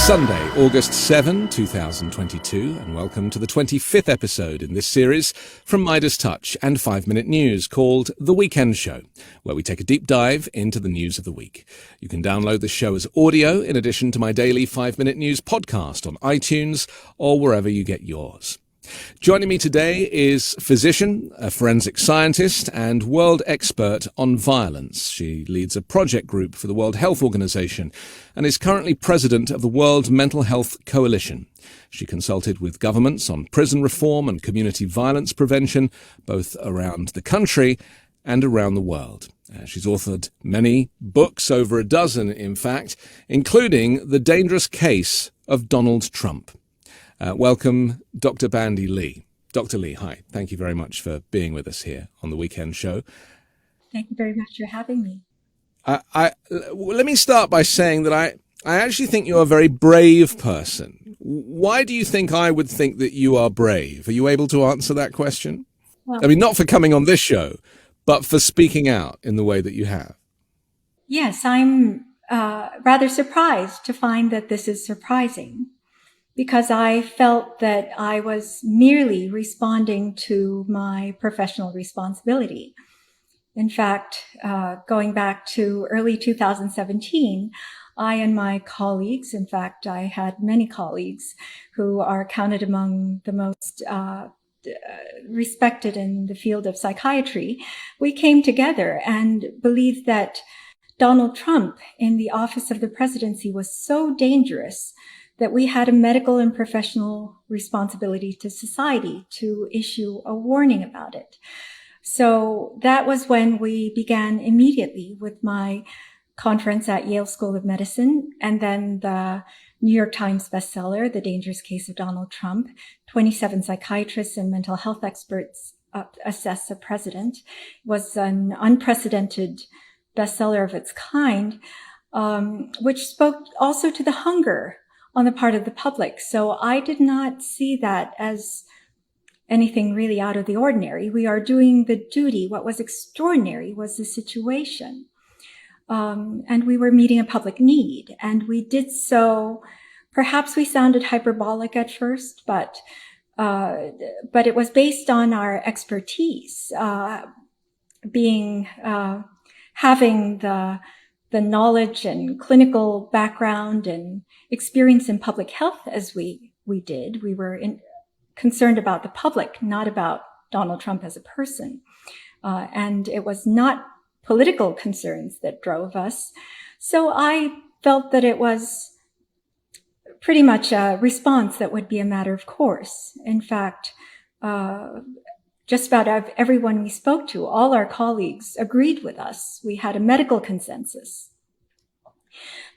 Sunday, August 7, 2022, and welcome to the 25th episode in this series from Midas Touch and 5-Minute News called The Weekend Show, where we take a deep dive into the news of the week. You can download the show as audio in addition to my daily 5-Minute News podcast on iTunes or wherever you get yours. Joining me today is physician, a forensic scientist, and world expert on violence. She leads a project group for the World Health Organization and is currently president of the World Mental Health Coalition. She consulted with governments on prison reform and community violence prevention, both around the country and around the world. She's authored many books, over a dozen in fact, including The Dangerous Case of Donald Trump. Welcome, Dr. Bandy Lee. Dr. Lee, hi. Thank you very much for being with us here on The Weekend Show. Thank you very much for having me. Let me start by saying that I actually think you're a very brave person. Why do you think I would think that you are brave? Are you able to answer that question? Well, I mean, not for coming on this show, but for speaking out in the way that you have. yes, I'm rather surprised to find that this is surprising, because I felt that I was merely responding to my professional responsibility. In fact, going back to early 2017, I and my colleagues, in fact, I had many colleagues who are counted among the most respected in the field of psychiatry, we came together and believed that Donald Trump in the office of the presidency was so dangerous that we had a medical and professional responsibility to society to issue a warning about it. So that was when we began immediately with my conference at Yale School of Medicine, and then the New York Times bestseller, The Dangerous Case of Donald Trump. 27 psychiatrists and mental health experts assess the president. It was an unprecedented bestseller of its kind, which spoke also to the hunger on the part of the public. So I did not see that as anything really out of the ordinary. We are doing the duty. What was extraordinary was the situation. And we were meeting a public need. And we did so, perhaps we sounded hyperbolic at first, but it was based on our expertise, having the knowledge and clinical background and experience in public health as we did. We were concerned about the public, not about Donald Trump as a person. And it was not political concerns that drove us. So I felt that it was pretty much a response that would be a matter of course. In fact, just about everyone we spoke to, all our colleagues agreed with us. We had a medical consensus.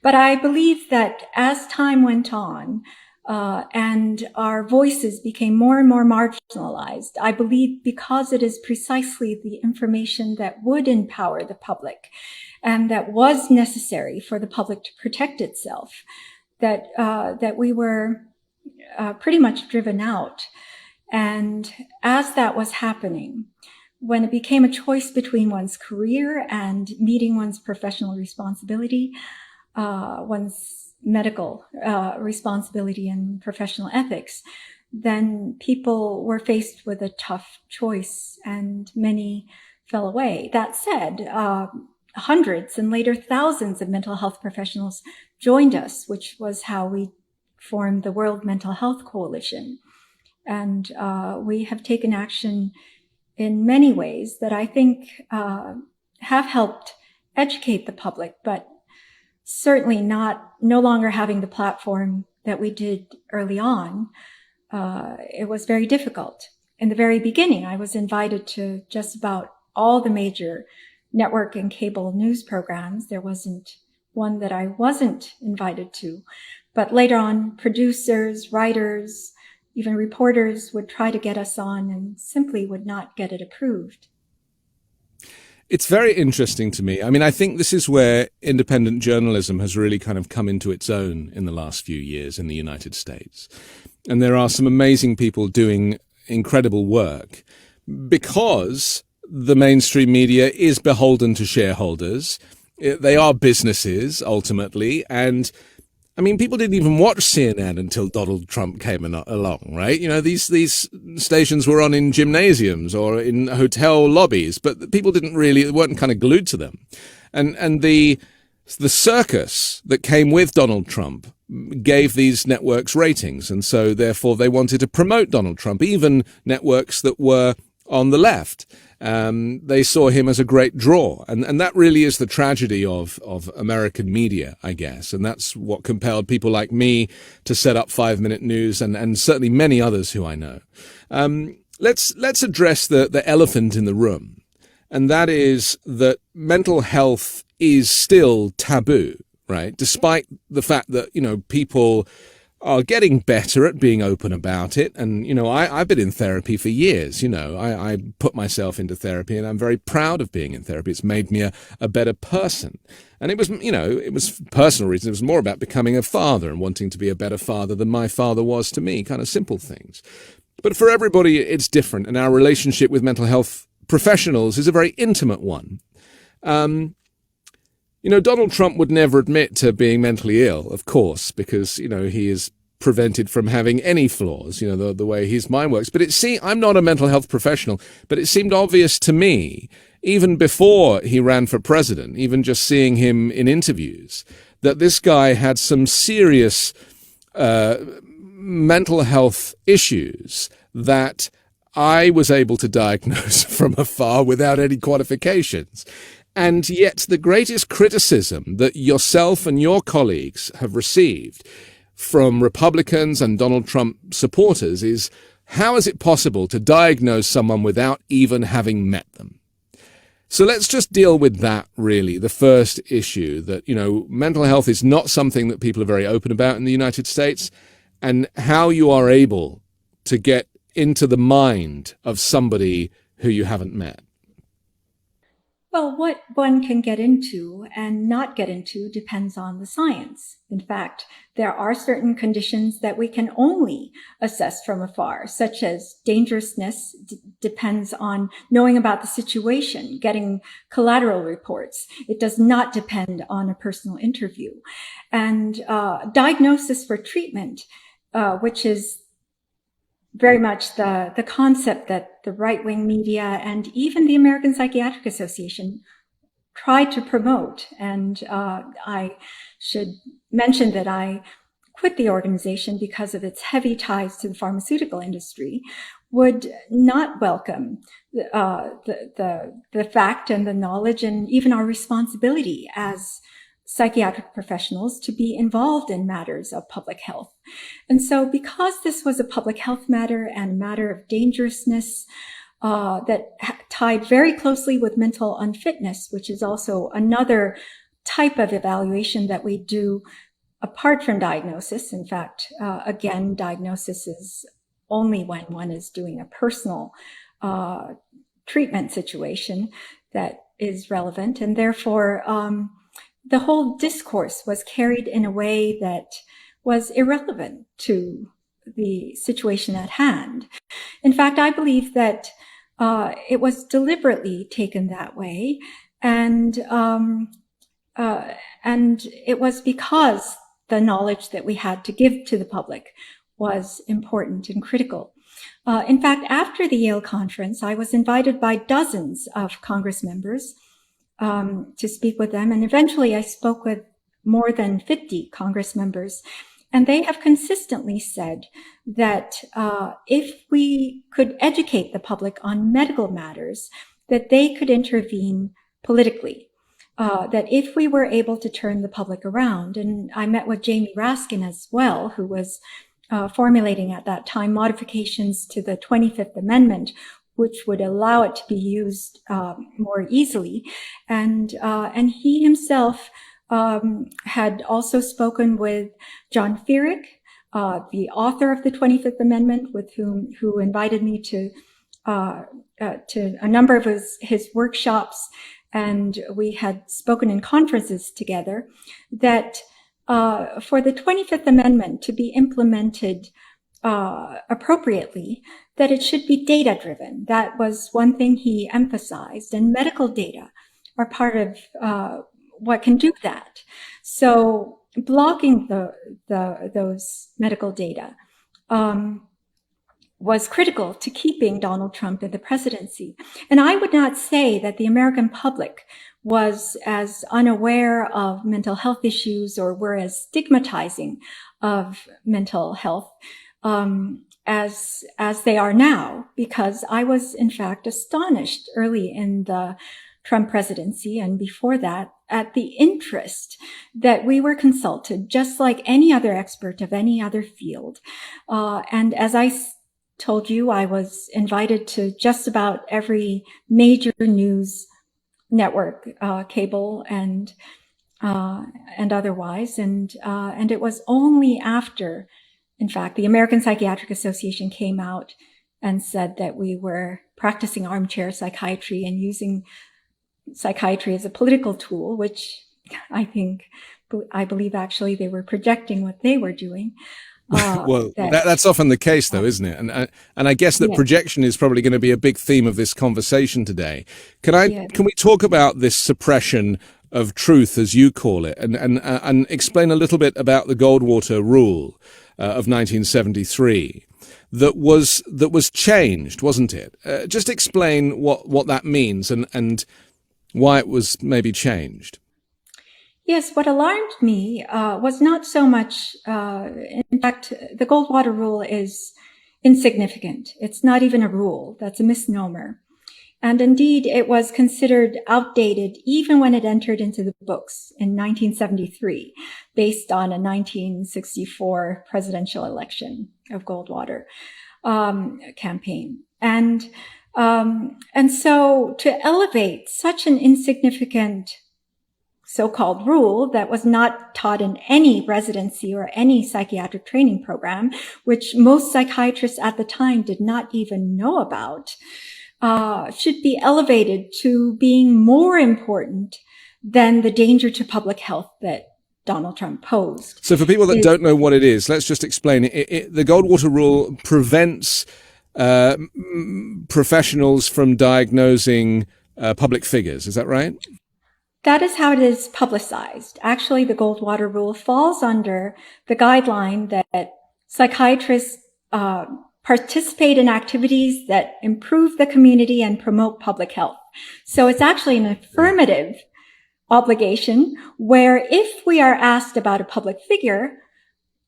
But I believe that as time went on, and our voices became more and more marginalized, I believe because it is precisely the information that would empower the public and that was necessary for the public to protect itself, that we were pretty much driven out. And as that was happening, when it became a choice between one's career and meeting one's professional responsibility, one's medical responsibility and professional ethics, then people were faced with a tough choice and many fell away. That said, hundreds and later thousands of mental health professionals joined us, which was how we formed the World Mental Health Coalition. And we have taken action in many ways that I think have helped educate the public, but certainly no longer having the platform that we did early on. It was very difficult. In the very beginning, I was invited to just about all the major network and cable news programs. There wasn't one that I wasn't invited to. But later on, producers, writers, even reporters would try to get us on and simply would not get it approved. It's very interesting to me. I mean, I think this is where independent journalism has really kind of come into its own in the last few years in the United States. And there are some amazing people doing incredible work because the mainstream media is beholden to shareholders. They are businesses, ultimately, and I mean, people didn't even watch CNN until Donald Trump came along, right? You know, these stations were on in gymnasiums or in hotel lobbies, but people weren't kind of glued to them. And the circus that came with Donald Trump gave these networks ratings. And so therefore they wanted to promote Donald Trump, even networks that were on the left. They saw him as a great draw. And that really is the tragedy of American media, I guess. And that's what compelled people like me to set up 5 Minute News and certainly many others who I know. Let's address the elephant in the room. And that is that mental health is still taboo, right? Despite the fact that, you know, people are getting better at being open about it. And, you know, I've been in therapy for years. You know, I put myself into therapy and I'm very proud of being in therapy. It's made me a better person. And it was, you know, it was personal reasons. It was more about becoming a father and wanting to be a better father than my father was to me, kind of simple things. But for everybody, it's different. And our relationship with mental health professionals is a very intimate one. You know, Donald Trump would never admit to being mentally ill, of course, because, you know, he is prevented from having any flaws, you know, the way his mind works. But I'm not a mental health professional, but it seemed obvious to me, even before he ran for president, even just seeing him in interviews, that this guy had some serious mental health issues that I was able to diagnose from afar without any qualifications. And yet the greatest criticism that yourself and your colleagues have received from Republicans and Donald Trump supporters is, how is it possible to diagnose someone without even having met them? So let's just deal with that, really, the first issue, that, you know, mental health is not something that people are very open about in the United States, and how you are able to get into the mind of somebody who you haven't met. Well, what one can get into and not get into depends on the science. In fact, there are certain conditions that we can only assess from afar, such as dangerousness depends on knowing about the situation, getting collateral reports. It does not depend on a personal interview. And diagnosis for treatment, which is very much the concept that the right-wing media and even the American Psychiatric Association tried to promote. And I should mention that I quit the organization because of its heavy ties to the pharmaceutical industry, would not welcome the fact and the knowledge and even our responsibility as psychiatric professionals to be involved in matters of public health. And so because this was a public health matter and a matter of dangerousness that tied very closely with mental unfitness, which is also another type of evaluation that we do apart from diagnosis. In fact, again, diagnosis is only when one is doing a personal treatment situation that is relevant. And therefore, the whole discourse was carried in a way that was irrelevant to the situation at hand. In fact, I believe that it was deliberately taken that way, and it was because the knowledge that we had to give to the public was important and critical. In fact, after the Yale conference, I was invited by dozens of Congress members to speak with them. And eventually I spoke with more than 50 Congress members. And they have consistently said that if we could educate the public on medical matters, that they could intervene politically. That if we were able to turn the public around, and I met with Jamie Raskin as well, who was formulating at that time modifications to the 25th Amendment, which would allow it to be used more easily. And he himself had also spoken with John Feerick, the author of the 25th Amendment, who invited me to a number of his workshops, and we had spoken in conferences together, that for the 25th Amendment to be implemented appropriately, that it should be data-driven. That was one thing he emphasized, and medical data are part of what can do that. So blocking those medical data was critical to keeping Donald Trump in the presidency. And I would not say that the American public was as unaware of mental health issues or were as stigmatizing of mental health as they are now, because I was in fact astonished early in the Trump presidency and before that at the interest that we were consulted just like any other expert of any other field. And as I told you, I was invited to just about every major news network, cable and otherwise. And it was only after, in fact, the American Psychiatric Association came out and said that we were practicing armchair psychiatry and using psychiatry as a political tool, which I believe actually they were projecting what they were doing. Well, that's often the case, though, isn't it? And I guess that projection is probably going to be a big theme of this conversation today. Can we talk about this suppression of truth, as you call it, and explain a little bit about the Goldwater Rule of 1973 that was changed, wasn't it? Just explain what that means and why it was maybe changed. Yes, what alarmed me was not so much, in fact, the Goldwater Rule is insignificant. It's not even a rule. That's a misnomer. And indeed, it was considered outdated even when it entered into the books in 1973, based on a 1964 presidential election of Goldwater campaign. And so to elevate such an insignificant so-called rule that was not taught in any residency or any psychiatric training program, which most psychiatrists at the time did not even know about, should be elevated to being more important than the danger to public health that Donald Trump posed. So for people that don't know what it is, let's just explain it. The Goldwater Rule prevents professionals from diagnosing public figures. Is that right? That is how it is publicized. Actually, the Goldwater Rule falls under the guideline that psychiatrists participate in activities that improve the community and promote public health. So it's actually an affirmative obligation where if we are asked about a public figure,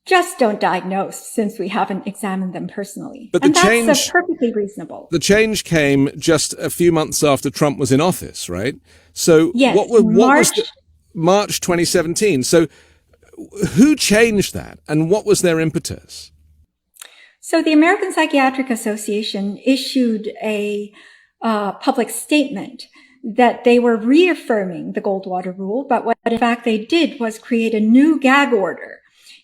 just don't diagnose since we haven't examined them personally. But that's perfectly reasonable. The change came just a few months after Trump was in office, right? So yes, what was March 2017? So who changed that and what was their impetus? So the American Psychiatric Association issued a public statement that they were reaffirming the Goldwater Rule, but what in fact they did was create a new gag order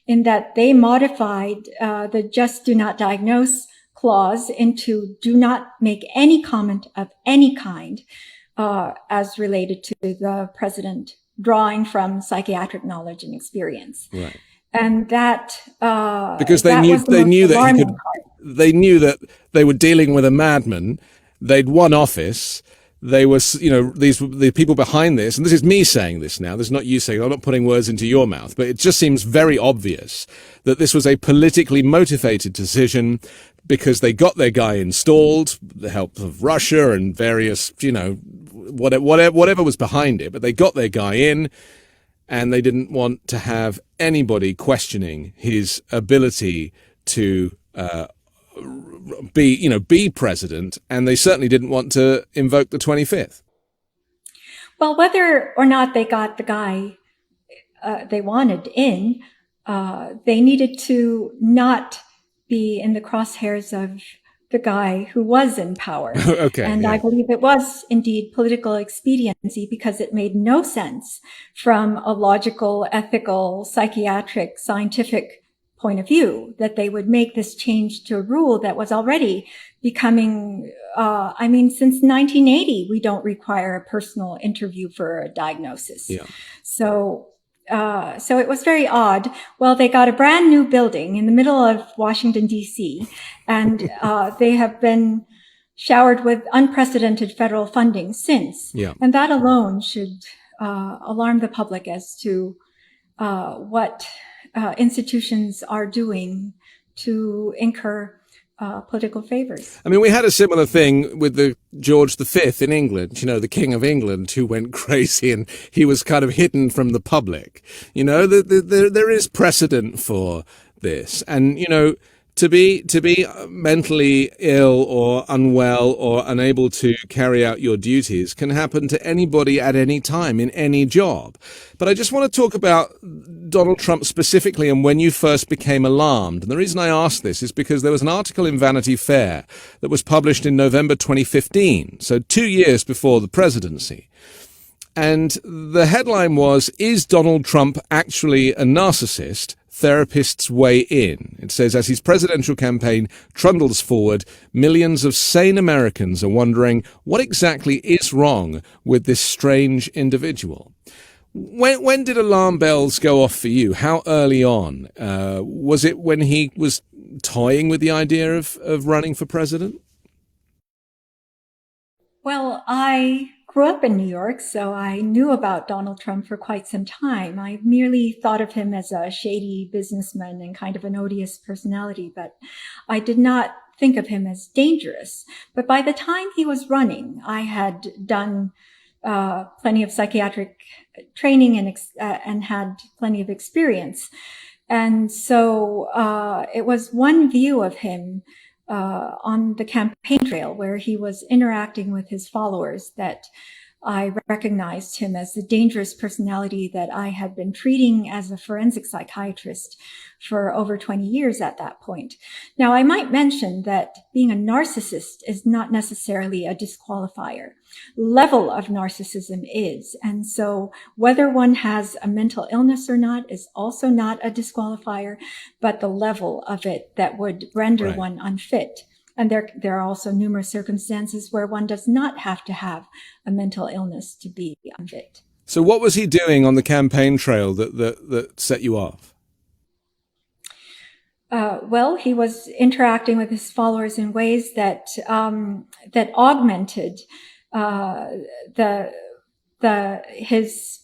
in that they modified the just do not diagnose clause into do not make any comment of any kind as related to the president drawing from psychiatric knowledge and experience. Right. And that because they knew that they were dealing with a madman. They'd won office. They were, the people behind this, and this is me saying this now. This is not you saying. I'm not putting words into your mouth, but it just seems very obvious that this was a politically motivated decision because they got their guy installed, with the help of Russia and various, whatever was behind it. But they got their guy in. And they didn't want to have anybody questioning his ability to be president, and they certainly didn't want to invoke the 25th. Well, whether or not they got the guy they wanted in, they needed to not be in the crosshairs of the guy who was in power. Okay, and I believe it was indeed political expediency because it made no sense from a logical, ethical, psychiatric, scientific point of view that they would make this change to a rule that was already becoming, since 1980, we don't require a personal interview for a diagnosis. Yeah. So it was very odd. Well, they got a brand new building in the middle of Washington, D.C., and they have been showered with unprecedented federal funding since. Yeah. And that alone should alarm the public as to what institutions are doing to incur political favors. I mean, we had a similar thing with the George V in England, the King of England, who went crazy and he was kind of hidden from the public. There is precedent for this. And, to be mentally ill or unwell or unable to carry out your duties can happen to anybody at any time in any job. But I just want to talk about Donald Trump specifically and when you first became alarmed. And the reason I ask this is because there was an article in Vanity Fair that was published in November 2015, so 2 years before the presidency. And the headline was, "Is Donald Trump actually a narcissist? Therapists weigh in." It says, as his presidential campaign trundles forward, millions of sane Americans are wondering what exactly is wrong with this strange individual. When did alarm bells go off for you? How early on? Was it when he was toying with the idea of running for president? Well, I grew up in New York, so I knew about Donald Trump for quite some time. I merely thought of him as a shady businessman and kind of an odious personality, but I did not think of him as dangerous. But by the time he was running, I had done plenty of psychiatric training and had plenty of experience. And so it was one view of him on the campaign trail where he was interacting with his followers that I recognized him as the dangerous personality that I had been treating as a forensic psychiatrist for over 20 years at that point. Now, I might mention that being a narcissist is not necessarily a disqualifier. Level of narcissism is. And so whether one has a mental illness or not is also not a disqualifier, but the level of it that would render one unfit. And there are also numerous circumstances where one does not have to have a mental illness to be unfit. So what was he doing on the campaign trail that set you off? Well, he was interacting with his followers in ways that augmented his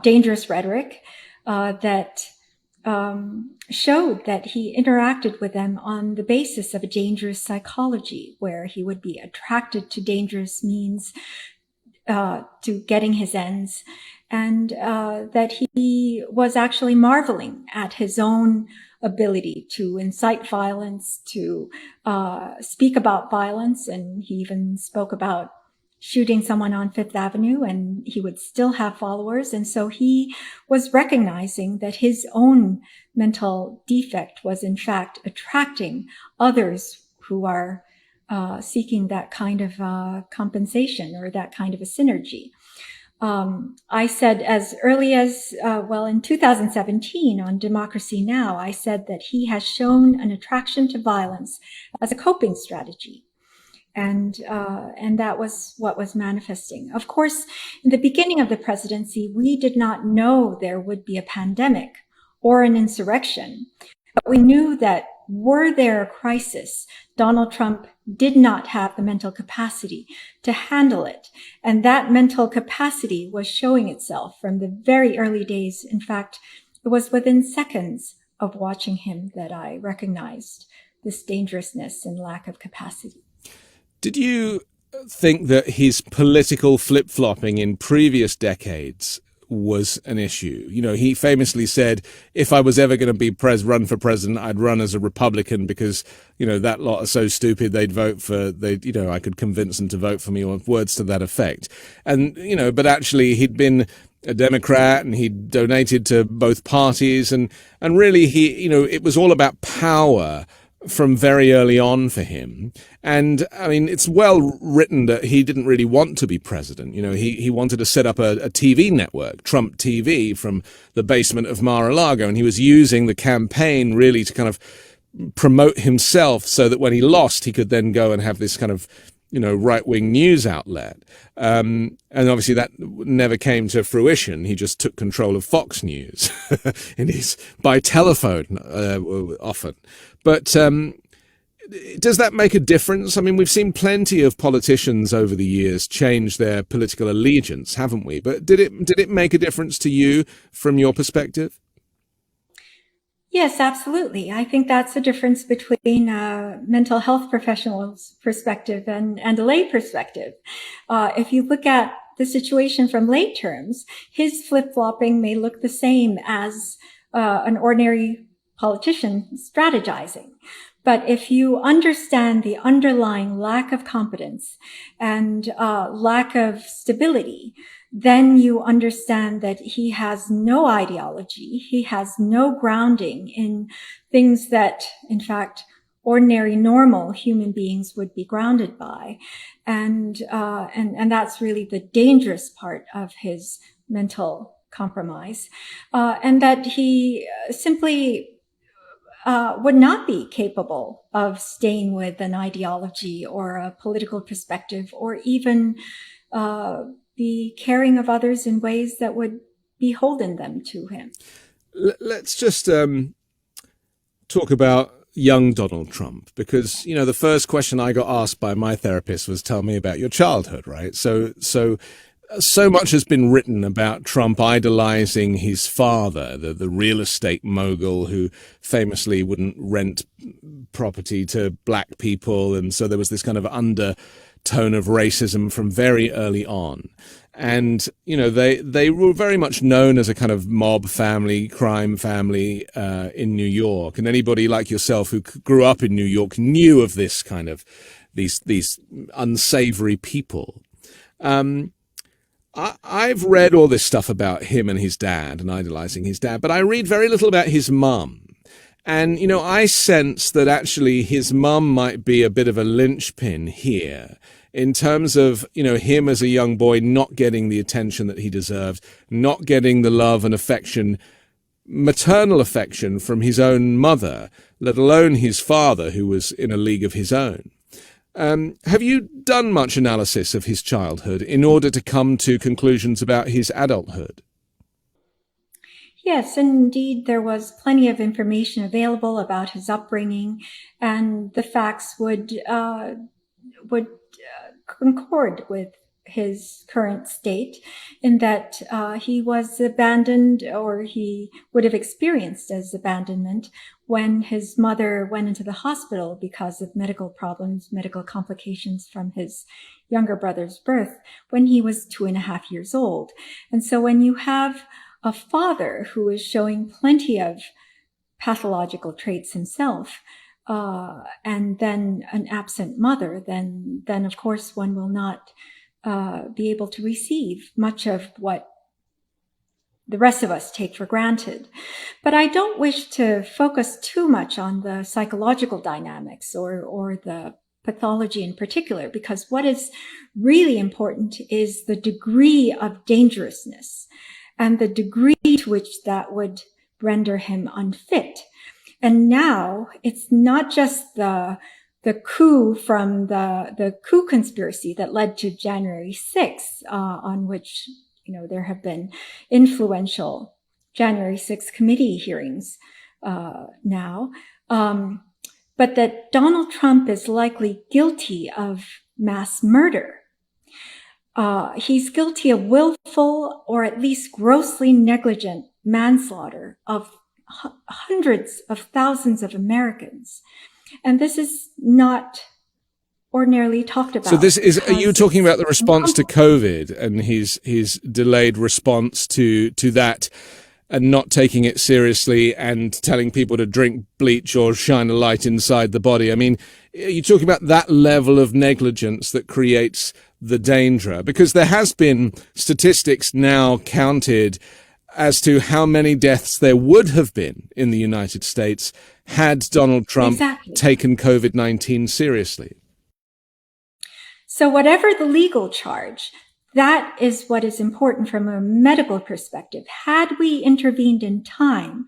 dangerous rhetoric that showed that he interacted with them on the basis of a dangerous psychology, where he would be attracted to dangerous means to getting his ends, and that he was actually marveling at his own ability to incite violence, to speak about violence, and he even spoke about shooting someone on Fifth Avenue, and he would still have followers. And so he was recognizing that his own mental defect was in fact attracting others who are seeking that kind of compensation or that kind of a synergy. I said as early as, in 2017 on Democracy Now!, I said that he has shown an attraction to violence as a coping strategy. And that was what was manifesting. Of course, in the beginning of the presidency, we did not know there would be a pandemic or an insurrection. But we knew that were there a crisis, Donald Trump did not have the mental capacity to handle it. And that mental capacity was showing itself from the very early days. In fact, it was within seconds of watching him that I recognized this dangerousness and lack of capacity. Did you think that his political flip-flopping in previous decades was an issue? He famously said, if I was ever going to be run for president, I'd run as a Republican because, that lot are so stupid I could convince them to vote for me, or words to that effect. And, but actually he'd been a Democrat and he donated to both parties and really it was all about power from very early on for him. And I mean, it's well written that he didn't really want to be president. He wanted to set up a TV network, Trump TV, from the basement of Mar-a-Lago. And he was using the campaign really to kind of promote himself so that when he lost, he could then go and have this kind of, right-wing news outlet. And obviously that never came to fruition. He just took control of Fox News by telephone often. But Does that make a difference? I mean, we've seen plenty of politicians over the years change their political allegiance, haven't we? But did it make a difference to you from your perspective? Yes, absolutely. I think that's the difference between a mental health professional's perspective and a lay perspective. If you look at the situation from lay terms, his flip-flopping may look the same as an ordinary politician strategizing. But if you understand the underlying lack of competence and lack of stability, then you understand that he has no ideology. He has no grounding in things that, in fact, ordinary, normal human beings would be grounded by. And that's really the dangerous part of his mental compromise. And that he simply would not be capable of staying with an ideology or a political perspective, or even the caring of others in ways that would beholden them to him. Let's just talk about young Donald Trump, because, you know, the first question I got asked by my therapist was, tell me about your childhood, right? So much has been written about Trump idolizing his father, the real estate mogul who famously wouldn't rent property to black people. And so there was this kind of undertone of racism from very early on. And, you know, they were very much known as a kind of mob family, crime family in New York. And anybody like yourself who grew up in New York knew of this kind of these unsavory people. I've read all this stuff about him and his dad and idolizing his dad, but I read very little about his mum. And, you know, I sense that actually his mum might be a bit of a linchpin here in terms of, you know, him as a young boy not getting the attention that he deserved, not getting the love and affection, maternal affection from his own mother, let alone his father, who was in a league of his own. Have you done much analysis of his childhood in order to come to conclusions about his adulthood? Yes, indeed, there was plenty of information available about his upbringing, and the facts would concord with his current state, in that he was abandoned, or he would have experienced as abandonment, when his mother went into the hospital because of medical problems, medical complications from his younger brother's birth, when he was 2.5 years old. And so when you have a father who is showing plenty of pathological traits himself, and then an absent mother, then of course one will not be able to receive much of what the rest of us take for granted. But I don't wish to focus too much on the psychological dynamics or the pathology in particular, because what is really important is the degree of dangerousness and the degree to which that would render him unfit. And now it's not just the coup from the coup conspiracy that led to January 6th, on which, you know, there have been influential January 6th committee hearings now, but that Donald Trump is likely guilty of mass murder. He's guilty of willful or at least grossly negligent manslaughter of hundreds of thousands of Americans. And this is not ordinarily talked about. So this is, are you talking about the response to COVID and his delayed response to that, and not taking it seriously and telling people to drink bleach or shine a light inside the body? I mean, are you talking about that level of negligence that creates the danger? Because there has been statistics now counted as to how many deaths there would have been in the United States had Donald Trump taken COVID-19 seriously. So whatever the legal charge, that is what is important from a medical perspective. Had we intervened in time,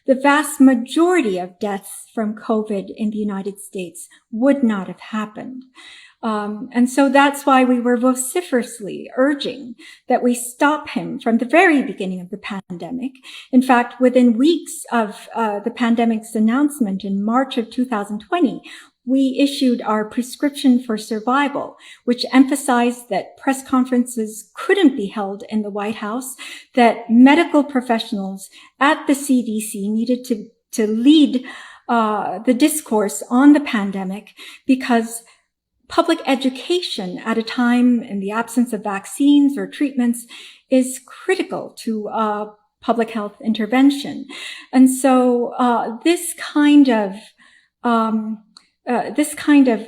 the vast majority of deaths from COVID in the United States would not have happened. And so that's why we were vociferously urging that we stop him from the very beginning of the pandemic. In fact, within weeks of the pandemic's announcement in March of 2020, we issued our prescription for survival, which emphasized that press conferences couldn't be held in the White House, that medical professionals at the CDC needed to lead the discourse on the pandemic, because public education at a time in the absence of vaccines or treatments is critical to public health intervention. And so this kind of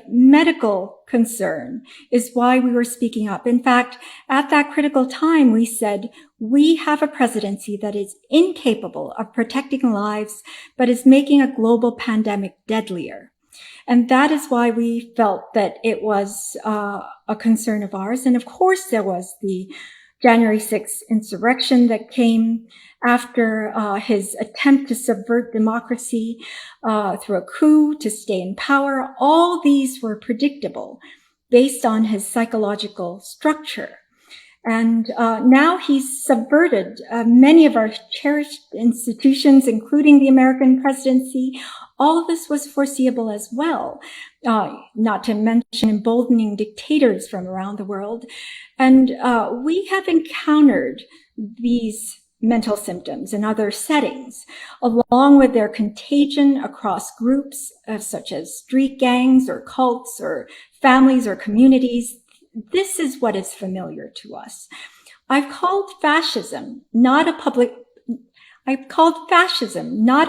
medical concern is why we were speaking up. In fact, at that critical time, we said, we have a presidency that is incapable of protecting lives, but is making a global pandemic deadlier. And that is why we felt that it was a concern of ours. And of course, there was the January 6th insurrection that came after his attempt to subvert democracy through a coup to stay in power. All these were predictable based on his psychological structure. And now he's subverted many of our cherished institutions, including the American presidency. All of this was foreseeable as well, not to mention emboldening dictators from around the world. And we have encountered these mental symptoms in other settings, along with their contagion across groups such as street gangs or cults or families or communities. This is what is familiar to us. I've called fascism not a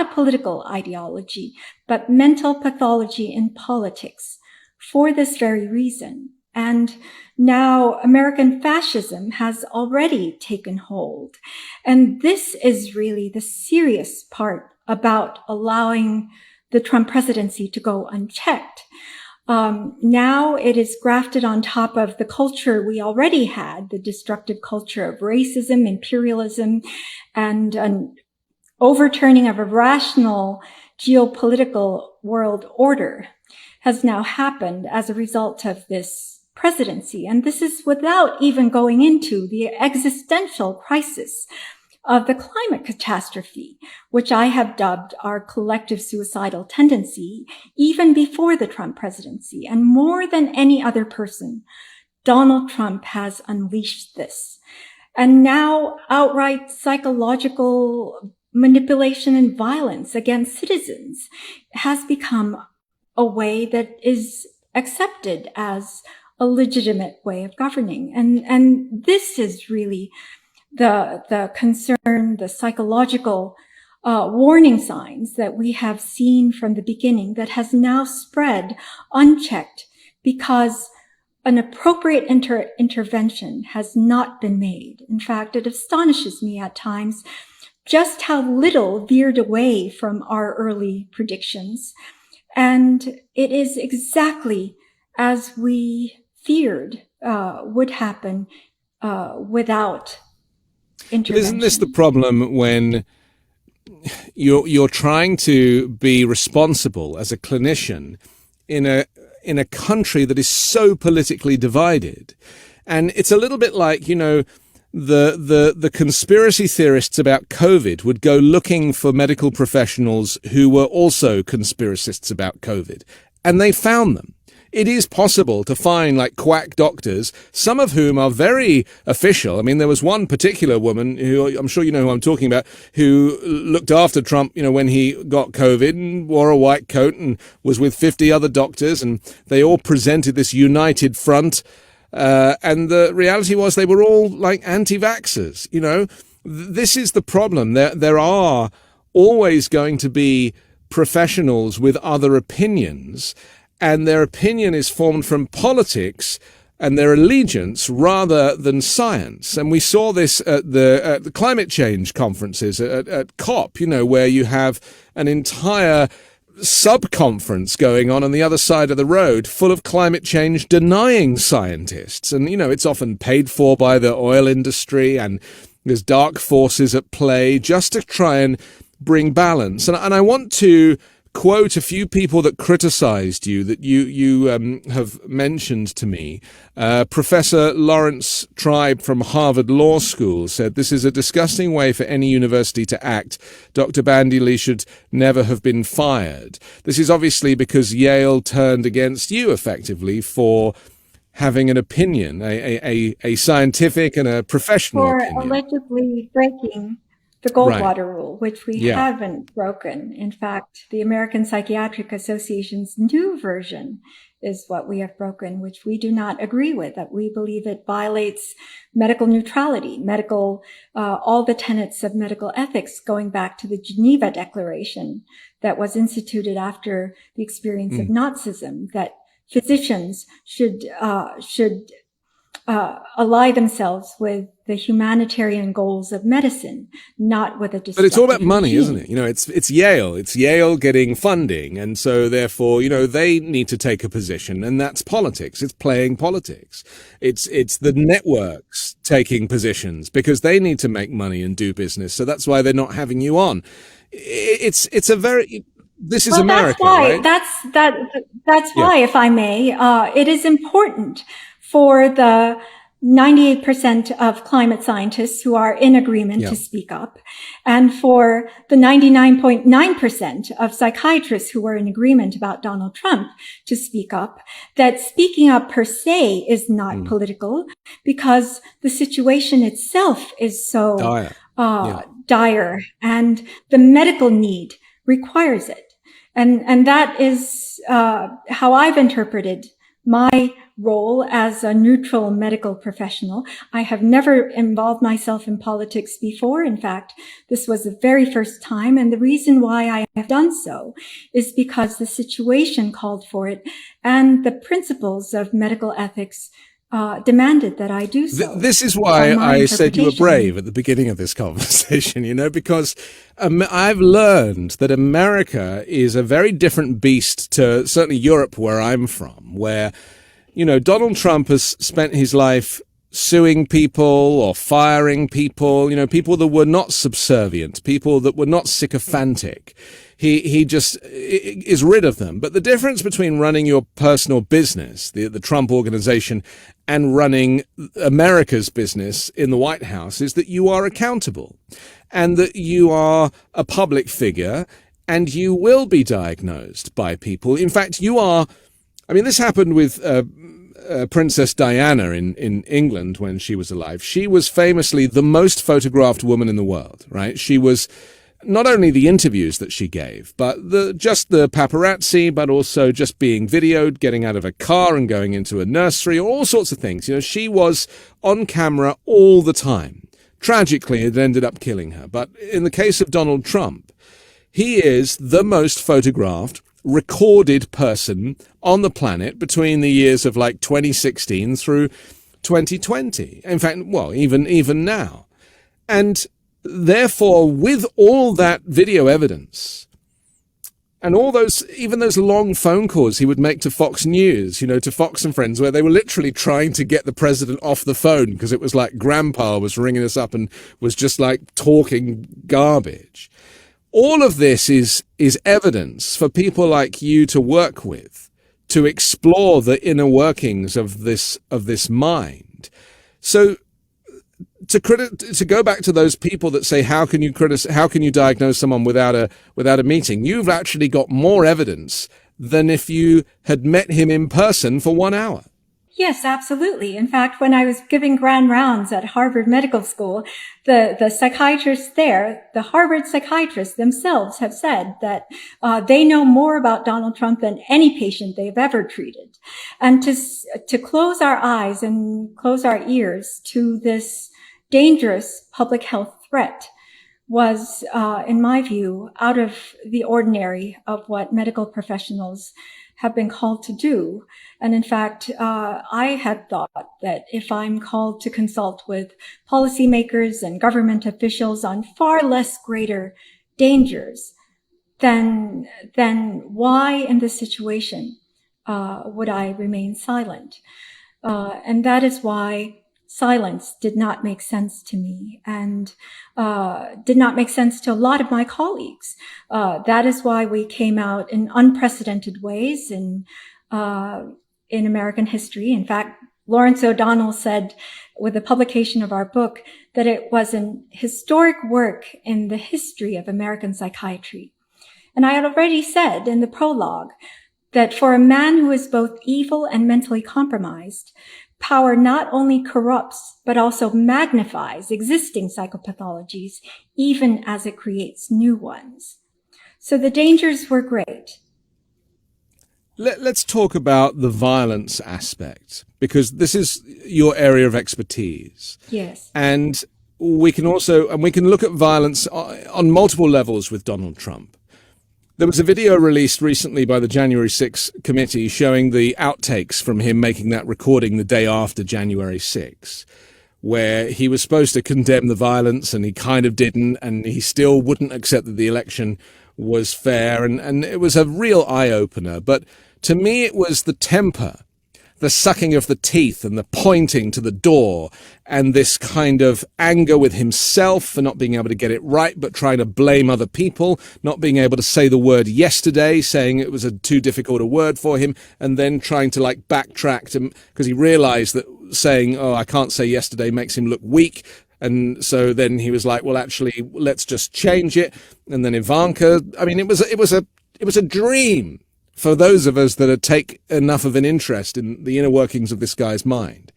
political ideology, but mental pathology in politics for this very reason. And now American fascism has already taken hold. And this is really the serious part about allowing the Trump presidency to go unchecked. Now it is grafted on top of the culture we already had, the destructive culture of racism, imperialism, and an overturning of a rational geopolitical world order has now happened as a result of this presidency. And this is without even going into the existential crisis of the climate catastrophe, which I have dubbed our collective suicidal tendency, even before the Trump presidency. And more than any other person, Donald Trump has unleashed this. And now outright psychological manipulation and violence against citizens has become a way that is accepted as a legitimate way of governing. And this is really the concern, the psychological warning signs that we have seen from the beginning that has now spread unchecked because an appropriate intervention has not been made. In fact, it astonishes me at times just how little veered away from our early predictions. And it is exactly as we feared would happen without intervention. But isn't this the problem when you're trying to be responsible as a clinician in a country that is so politically divided? And it's a little bit like, the conspiracy theorists about COVID would go looking for medical professionals who were also conspiracists about COVID, and they found them. It is possible to find like quack doctors, some of whom are very official. I mean, there was one particular woman who, I'm sure you know who I'm talking about, who looked after Trump, when he got COVID, and wore a white coat and was with 50 other doctors, and they all presented this united front. And the reality was they were all like anti-vaxxers. This is the problem. There are always going to be professionals with other opinions, and their opinion is formed from politics and their allegiance rather than science. And we saw this at the climate change conferences at COP, where you have an entire sub-conference going on the other side of the road full of climate change denying scientists. And, it's often paid for by the oil industry, and there's dark forces at play just to try and bring balance. And I want to quote a few people that criticized you that you have mentioned to me. Professor Lawrence Tribe from Harvard Law School said, "This is a disgusting way for any university to act. Dr. Bandy Lee should never have been fired." This is obviously because Yale turned against you effectively for having an opinion, a scientific and a professional opinion. For allegedly breaking the Goldwater rule, which we haven't broken. In fact, the American Psychiatric Association's new version is what we have broken, which we do not agree with, that we believe it violates medical neutrality, all the tenets of medical ethics going back to the Geneva Declaration that was instituted after the experience of Nazism, that physicians should ally themselves with the humanitarian goals of medicine, not with a destructive But it's all about money, regime. isn't it? You know, it's Yale getting funding, and so therefore, you know, they need to take a position, and that's politics. It's playing politics. It's the networks taking positions because they need to make money and do business. So that's why they're not having you on. It's a very This is America, right? That's why, if I may, it is important for the 98% of climate scientists who are in agreement to speak up, and for the 99.9% of psychiatrists who are in agreement about Donald Trump to speak up, that speaking up per se is not political, because the situation itself is so dire, and the medical need requires it. And that is how I've interpreted my role as a neutral medical professional. I have never involved myself in politics before. In fact, this was the very first time. And the reason why I have done so is because the situation called for it, and the principles of medical ethics demanded that I do so. This is why I said you were brave at the beginning of this conversation, you know, because I've learned that America is a very different beast to certainly Europe, where I'm from, where, you know, Donald Trump has spent his life suing people or firing people, you know, people that were not subservient, people that were not sycophantic. He just is rid of them. But the difference between running your personal business, the Trump organization, and running America's business in the White House is that you are accountable, and that you are a public figure, and you will be diagnosed by people. In fact, you are, I mean, this happened with Princess Diana in England when she was alive. She was famously the most photographed woman in the world, right? She was not only the interviews that she gave, but just the paparazzi, but also just being videoed, getting out of a car and going into a nursery, all sorts of things. You know, she was on camera all the time. Tragically, it ended up killing her. But in the case of Donald Trump, he is the most photographed, recorded person on the planet between the years of like 2016 through 2020. In fact, well, even now. And therefore, with all that video evidence and all those, even those long phone calls he would make to Fox News, you know, to Fox and Friends, where they were literally trying to get the president off the phone because it was like grandpa was ringing us up and was just like talking garbage. All of this is evidence for people like you to work with, to explore the inner workings of this mind. So to go back to those people that say, how can you diagnose someone without a meeting? You've actually got more evidence than if you had met him in person for 1 hour. Yes, absolutely. In fact, when I was giving grand rounds at Harvard Medical School, the psychiatrists there, the Harvard psychiatrists themselves have said that they know more about Donald Trump than any patient they've ever treated. And to close our eyes and close our ears to this dangerous public health threat was, in my view, out of the ordinary of what medical professionals have been called to do. And in fact, I had thought that if I'm called to consult with policymakers and government officials on far less greater dangers, then why in this situation would I remain silent? And that is why silence did not make sense to me, and did not make sense to a lot of my colleagues. That is why we came out in unprecedented ways in American history. In fact, Lawrence O'Donnell said with the publication of our book that it was an historic work in the history of American psychiatry. And I had already said in the prologue that for a man who is both evil and mentally compromised, power not only corrupts, but also magnifies existing psychopathologies, even as it creates new ones. So the dangers were great. Let's talk about the violence aspect, because this is your area of expertise. Yes. And we can look at violence on multiple levels with Donald Trump. There was a video released recently by the January 6th committee showing the outtakes from him making that recording the day after January 6th, where he was supposed to condemn the violence and he kind of didn't, and he still wouldn't accept that the election was fair. And it was a real eye-opener. But to me, it was the temper, the sucking of the teeth and the pointing to the door, and this kind of anger with himself for not being able to get it right, but trying to blame other people, not being able to say the word yesterday, saying it was too difficult a word for him, and then trying to backtrack because he realized that saying, "Oh, I can't say yesterday," makes him look weak. And so then he was like, well, actually, let's just change it. And then Ivanka, I mean, it was a dream for those of us that take enough of an interest in the inner workings of this guy's mind.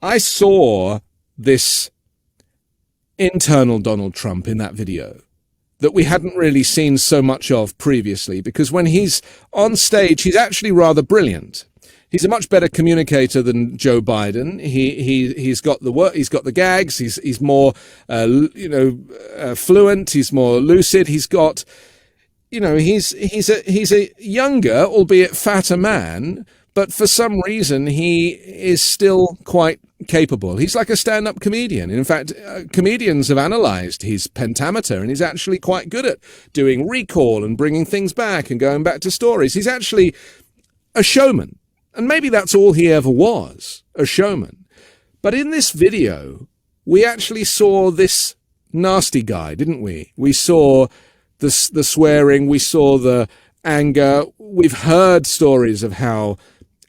I saw this internal Donald Trump in that video that we hadn't really seen so much of previously, because when he's on stage, he's actually rather brilliant. He's a much better communicator than Joe Biden. He's got the work, he's got the gags. He's more, fluent. He's more lucid. He's got, he's a younger, albeit fatter man, but for some reason he is still quite capable. He's like a stand-up comedian. In fact, comedians have analyzed his pentameter, and he's actually quite good at doing recall and bringing things back and going back to stories. He's actually a showman. And maybe that's all he ever was, a showman. But in this video, we actually saw this nasty guy, didn't we? We saw the swearing, we saw the anger. We've heard stories of how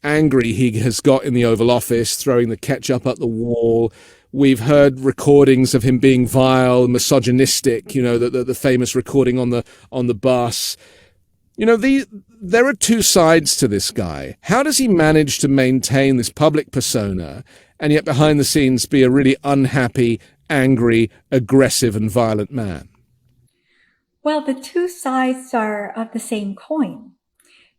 angry he has got in the Oval Office, throwing the ketchup at the wall. We've heard recordings of him being vile, misogynistic, the famous recording on the bus. There are two sides to this guy. How does he manage to maintain this public persona and yet behind the scenes be a really unhappy, angry, aggressive and violent man? Well, the two sides are of the same coin.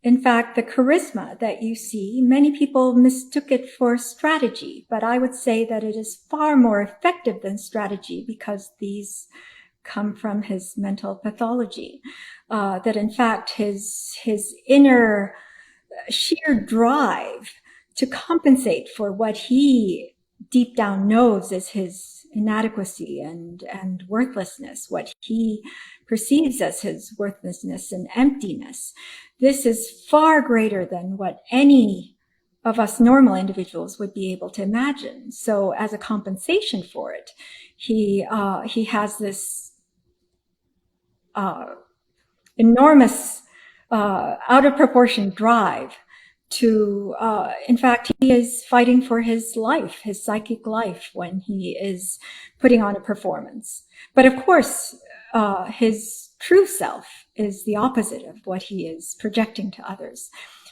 In fact, the charisma that you see, many people mistook it for strategy, but I would say that it is far more effective than strategy because these come from his mental pathology. That in fact his inner sheer drive to compensate for what he deep down knows is his inadequacy and worthlessness, what he perceives as his worthlessness and emptiness. This is far greater than what any of us normal individuals would be able to imagine. So as a compensation for it, he has this enormous, out of proportion drive to, in fact, he is fighting for his life, his psychic life, when he is putting on a performance. But of course, his true self is the opposite of what he is projecting to others.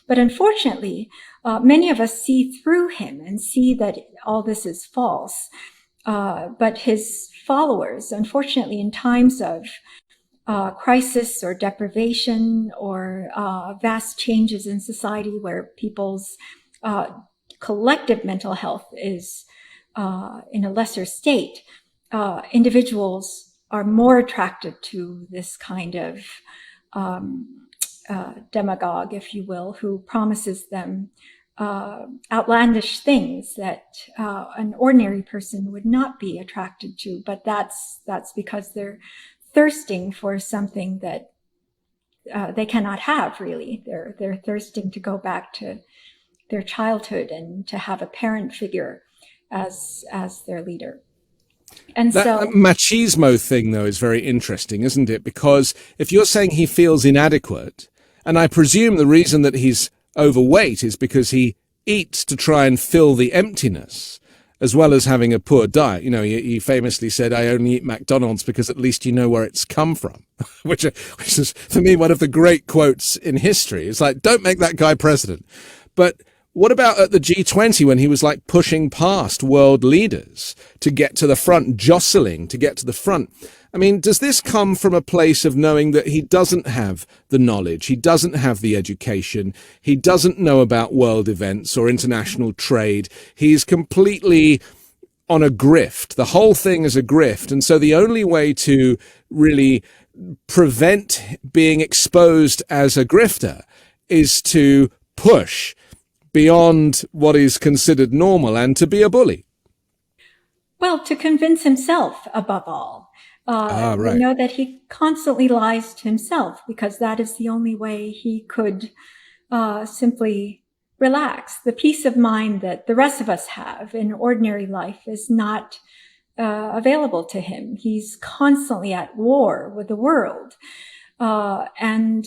But unfortunately, many of us see through him and see that all this is false. But his followers, unfortunately, in times of crisis or deprivation or vast changes in society where people's collective mental health is in a lesser state, individuals are more attracted to this kind of demagogue, if you will, who promises them outlandish things that an ordinary person would not be attracted to. But that's because they're thirsting for something that they cannot have, really. They're thirsting to go back to their childhood and to have a parent figure as their leader. And that so machismo thing, though, is very interesting, isn't it? Because if you're saying he feels inadequate, and I presume the reason that he's overweight is because he eats to try and fill the emptiness, as well as having a poor diet. You know, he famously said, I only eat McDonald's because at least you know where it's come from, which is, for me, one of the great quotes in history. It's like, don't make that guy president. But what about at the G20 when he was like pushing past world leaders to get to the front, jostling to get to the front? I mean, does this come from a place of knowing that he doesn't have the knowledge, he doesn't have the education, he doesn't know about world events or international trade? He's completely on a grift. The whole thing is a grift. And so the only way to really prevent being exposed as a grifter is to push beyond what is considered normal and to be a bully. Well, to convince himself above all. Right. We know that he constantly lies to himself because that is the only way he could simply relax. The peace of mind that the rest of us have in ordinary life is not available to him. He's constantly at war with the world. And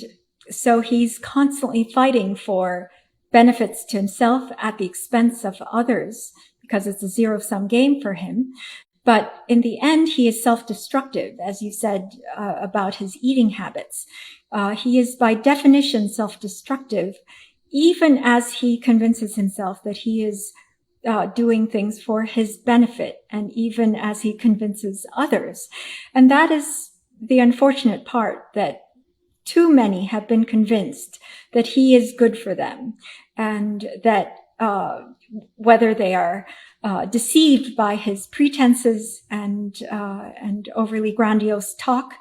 so he's constantly fighting for benefits to himself at the expense of others because it's a zero-sum game for him. But in the end, he is self-destructive, as you said about his eating habits. He is by definition self-destructive, even as he convinces himself that he is doing things for his benefit, and even as he convinces others. And that is the unfortunate part, that too many have been convinced that he is good for them, and that whether they are deceived by his pretenses and overly grandiose talk,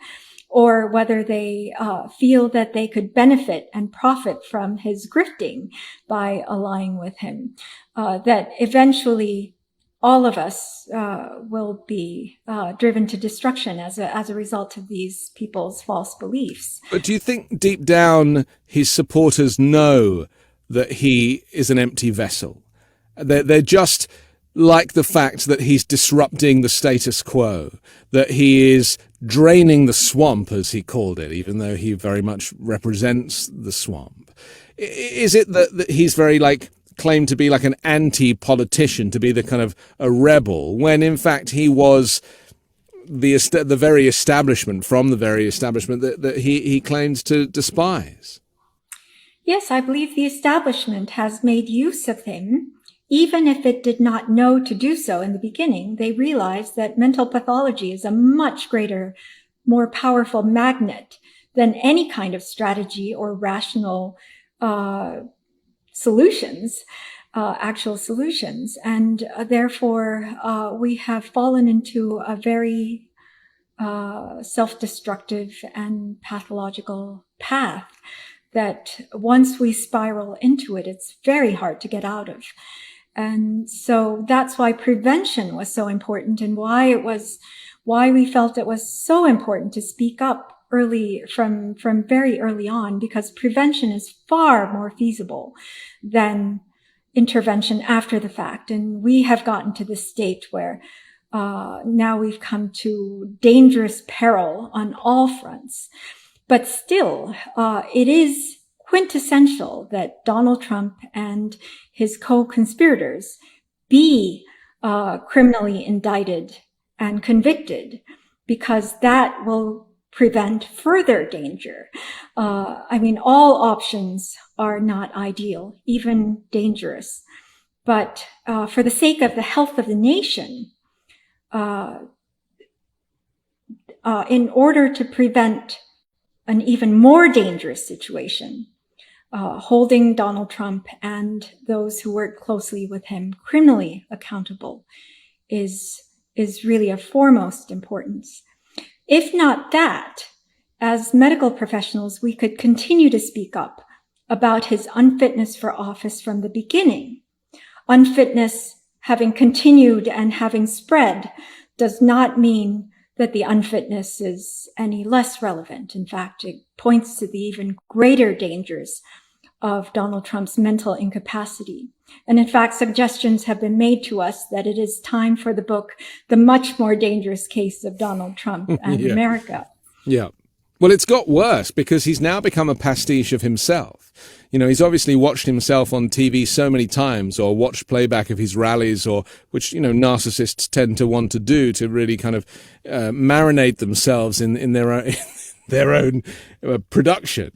or whether they feel that they could benefit and profit from his grifting by allying with him, that eventually all of us will be driven to destruction as a result of these people's false beliefs. But do you think deep down his supporters know that he is an empty vessel? They're just like the fact that he's disrupting the status quo, that he is draining the swamp, as he called it, even though he very much represents the swamp. Is it that he's very claimed to be like an anti-politician, to be the kind of a rebel, when in fact he was the very establishment, from the very establishment that he claims to despise? Yes, I believe the establishment has made use of him. Even if it did not know to do so in the beginning, they realized that mental pathology is a much greater, more powerful magnet than any kind of strategy or rational solutions, actual solutions. And therefore, we have fallen into a very self-destructive and pathological path that once we spiral into it, it's very hard to get out of. And so that's why prevention was so important, and why we felt it was so important to speak up early, from very early on, because prevention is far more feasible than intervention after the fact. And we have gotten to this state where now we've come to dangerous peril on all fronts. But still, it is quintessential that Donald Trump and his co-conspirators be criminally indicted and convicted, because that will prevent further danger. All options are not ideal, even dangerous. But for the sake of the health of the nation, in order to prevent an even more dangerous situation, holding Donald Trump and those who work closely with him criminally accountable is really of foremost importance. If not that, as medical professionals, we could continue to speak up about his unfitness for office from the beginning. Unfitness having continued and having spread does not mean that the unfitness is any less relevant. In fact, it points to the even greater dangers of Donald Trump's mental incapacity. And in fact, suggestions have been made to us that it is time for the book, The Much More Dangerous Case of Donald Trump and America. Yeah. Well, it's got worse because he's now become a pastiche of himself. You know, he's obviously watched himself on TV so many times, or watched playback of his rallies, or which, you know, narcissists tend to want to do to really kind of marinate themselves in their own production,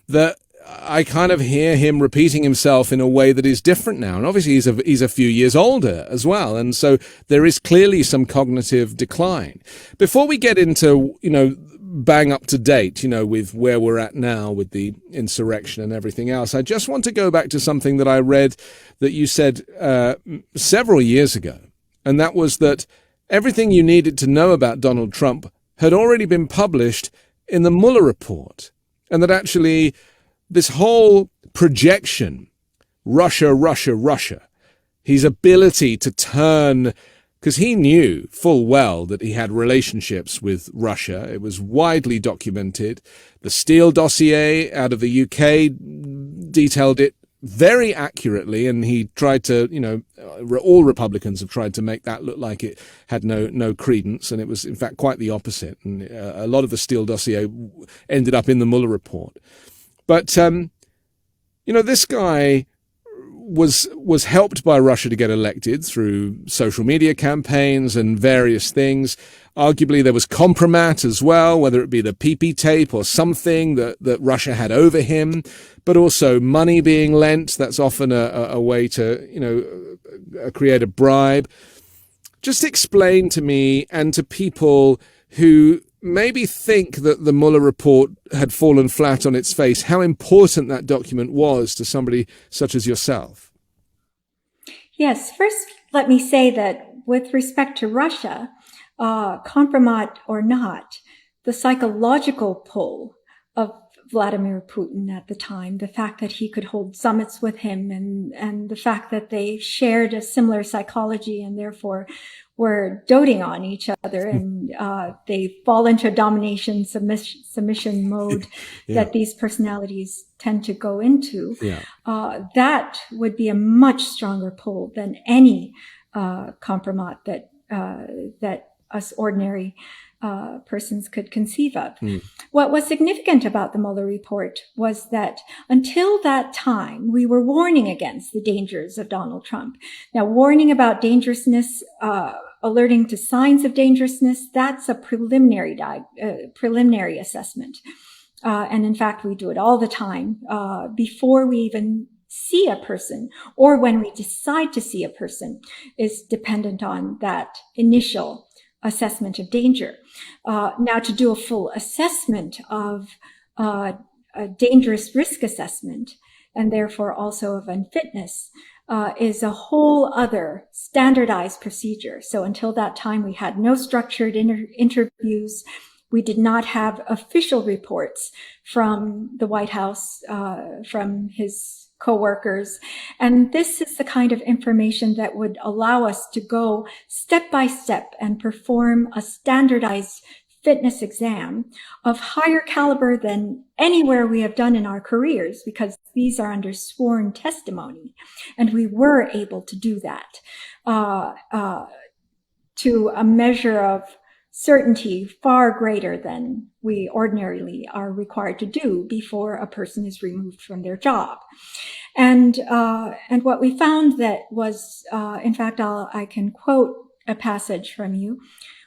that I kind of hear him repeating himself in a way that is different now. And obviously he's a few years older as well. And so there is clearly some cognitive decline. Before we get into, you know, bang up to date, you know, with where we're at now with the insurrection and everything else, I just want to go back to something that I read that you said several years ago. And that was that everything you needed to know about Donald Trump had already been published in the Mueller report. And that actually this whole projection, Russia, his ability to turn, because he knew full well that he had relationships with Russia. It was widely documented. The Steele dossier out of the UK detailed it very accurately, and he tried to, you know, all Republicans have tried to make that look like it had no credence, and it was in fact quite the opposite. And a lot of the Steele dossier ended up in the Mueller report. But, you know, this guy was helped by Russia to get elected through social media campaigns and various things. Arguably, there was compromat as well, whether it be the PP tape or something that Russia had over him, but also money being lent. That's often a way to, you know, create a bribe. Just explain to me and to people who maybe think that the Mueller report had fallen flat on its face, how important that document was to somebody such as yourself. Yes, first let me say that with respect to Russia, compromat or not, the psychological pull of Vladimir Putin at the time, the fact that he could hold summits with him and the fact that they shared a similar psychology and therefore were doting on each other and they fall into a domination submission mode that these personalities tend to go into. That would be a much stronger pull than any compromat that us ordinary persons could conceive of. What was significant about the Mueller report was that until that time, we were warning against the dangers of Donald Trump. Now, warning about dangerousness, alerting to signs of dangerousness, that's a preliminary assessment. And in fact, we do it all the time before we even see a person, or when we decide to see a person, is dependent on that initial assessment of danger. Now, to do a full assessment of a dangerous risk assessment, and therefore also of unfitness, is a whole other standardized procedure. So until that time, we had no structured interviews. We did not have official reports from the White House, from his co-workers. And this is the kind of information that would allow us to go step by step and perform a standardized fitness exam of higher caliber than anywhere we have done in our careers, because these are under sworn testimony. And we were able to do that to a measure of certainty far greater than we ordinarily are required to do before a person is removed from their job. And what we found that was, in fact, I can quote a passage from you.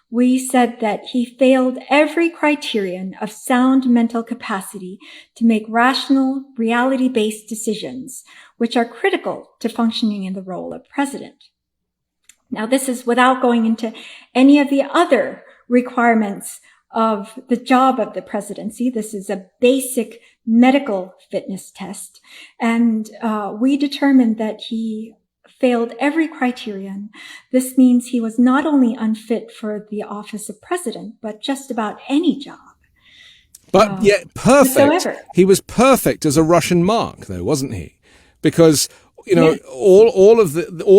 We said that he failed every criterion of sound mental capacity to make rational, reality-based decisions, which are critical to functioning in the role of president. Now, this is without going into any of the other requirements of the job of the presidency. This is a basic medical fitness test. And we determined that he failed every criterion. This means he was not only unfit for the office of president, but just about any job. But yet perfect. Whatsoever. He was perfect as a Russian mark, though, wasn't he? Because, you know, yes, all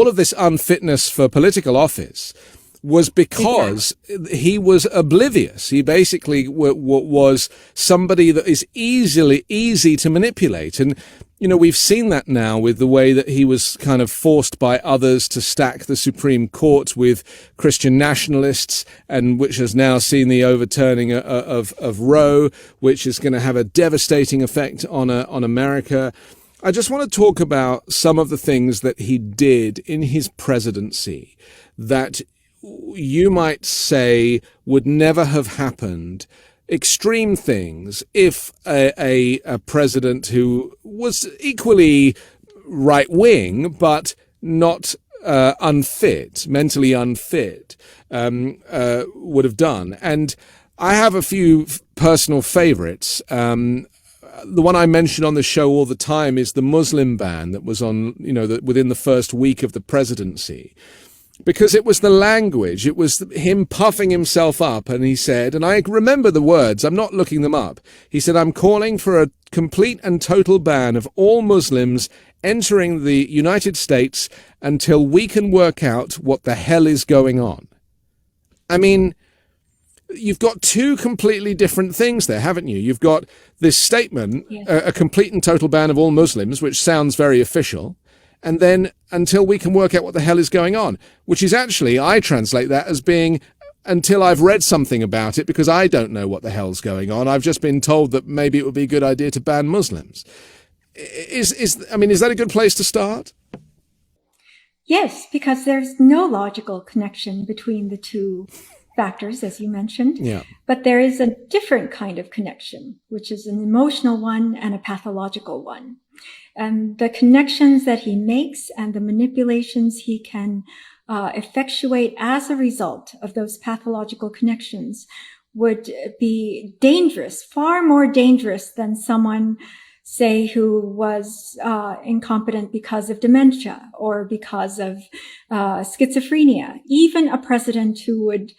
of this unfitness for political office was because he was oblivious. He basically was somebody that is easy to manipulate. And we've seen that now with the way that he was kind of forced by others to stack the Supreme Court with Christian nationalists, and which has now seen the overturning of Roe, which is going to have a devastating effect on America. I just want to talk about some of the things that he did in his presidency that you might say would never have happened. Extreme things if a president who was equally right-wing but not mentally unfit, would have done. And I have a few personal favorites. The one I mention on the show all the time is the Muslim ban that was on, within the first week of the presidency. Because it was the language, it was him puffing himself up, and he said, and I remember the words, I'm not looking them up, he said, I'm calling for a complete and total ban of all Muslims entering the United States until we can work out what the hell is going on. I mean, you've got two completely different things there, haven't you? You've got this statement, yes, a complete and total ban of all Muslims, which sounds very official. And then until we can work out what the hell is going on, which is actually, I translate that as being until I've read something about it, because I don't know what the hell's going on. I've just been told that maybe it would be a good idea to ban Muslims. Is that a good place to start? Yes, because there's no logical connection between the two factors, as you mentioned. Yeah. But there is a different kind of connection, which is an emotional one and a pathological one. And the connections that he makes and the manipulations he can effectuate as a result of those pathological connections would be dangerous, far more dangerous than someone, say, who was incompetent because of dementia or because of schizophrenia. Even a president who would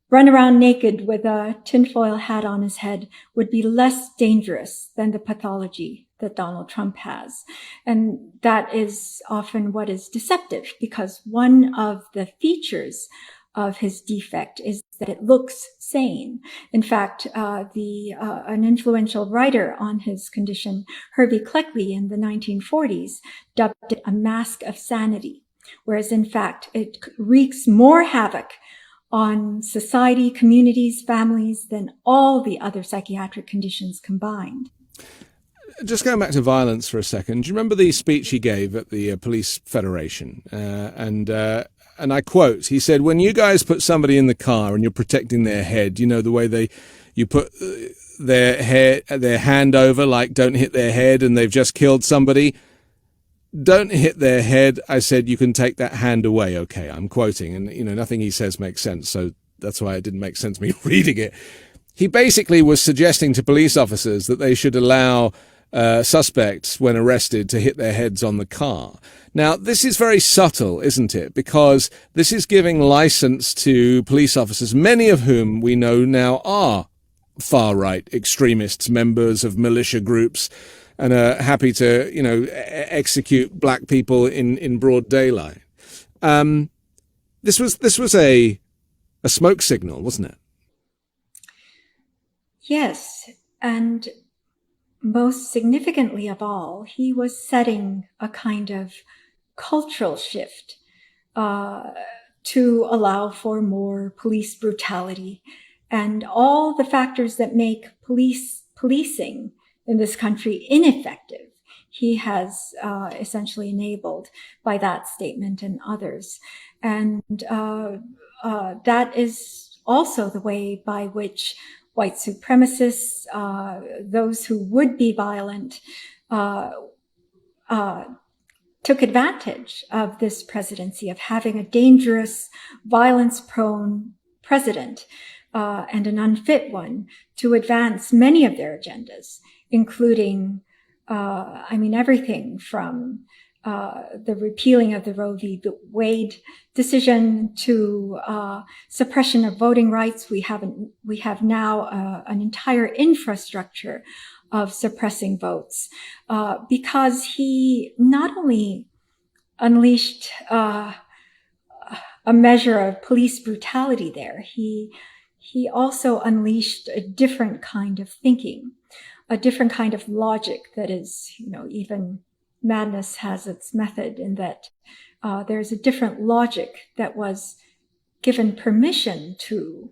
run around naked with a tinfoil hat on his head would be less dangerous than the pathology that Donald Trump has. And that is often what is deceptive, because one of the features of his defect is that it looks sane. In fact, an influential writer on his condition, Herbie Cleckley, in the 1940s, dubbed it a mask of sanity, whereas in fact it wreaks more havoc on society, communities, families than all the other psychiatric conditions combined. Just going back to violence for a second, do you remember the speech he gave at the Police Federation? And I quote, he said, when you guys put somebody in the car and you're protecting their head, the way you put their hand over, like don't hit their head, and they've just killed somebody. Don't hit their head. I said, you can take that hand away. Okay, I'm quoting, and nothing he says makes sense. So that's why it didn't make sense me reading it. He basically was suggesting to police officers that they should allow suspects, when arrested, to hit their heads on the car. Now, this is very subtle, isn't it? Because this is giving license to police officers, many of whom we know now are far-right extremists, members of militia groups, and are happy to, execute black people in broad daylight. This was a smoke signal, wasn't it? Yes, and most significantly of all, he was setting a kind of cultural shift to allow for more police brutality and all the factors that make policing in this country ineffective. He has essentially enabled by that statement and others. And that is also the way by which white supremacists, those who would be violent, took advantage of this presidency, of having a dangerous, violence-prone president and an unfit one to advance many of their agendas, including, everything from the repealing of the Roe v. Wade decision to suppression of voting rights. We have now an entire infrastructure of suppressing votes because he not only unleashed a measure of police brutality there, he he also unleashed a different kind of thinking, a different kind of logic that is, even madness has its method in that there's a different logic that was given permission to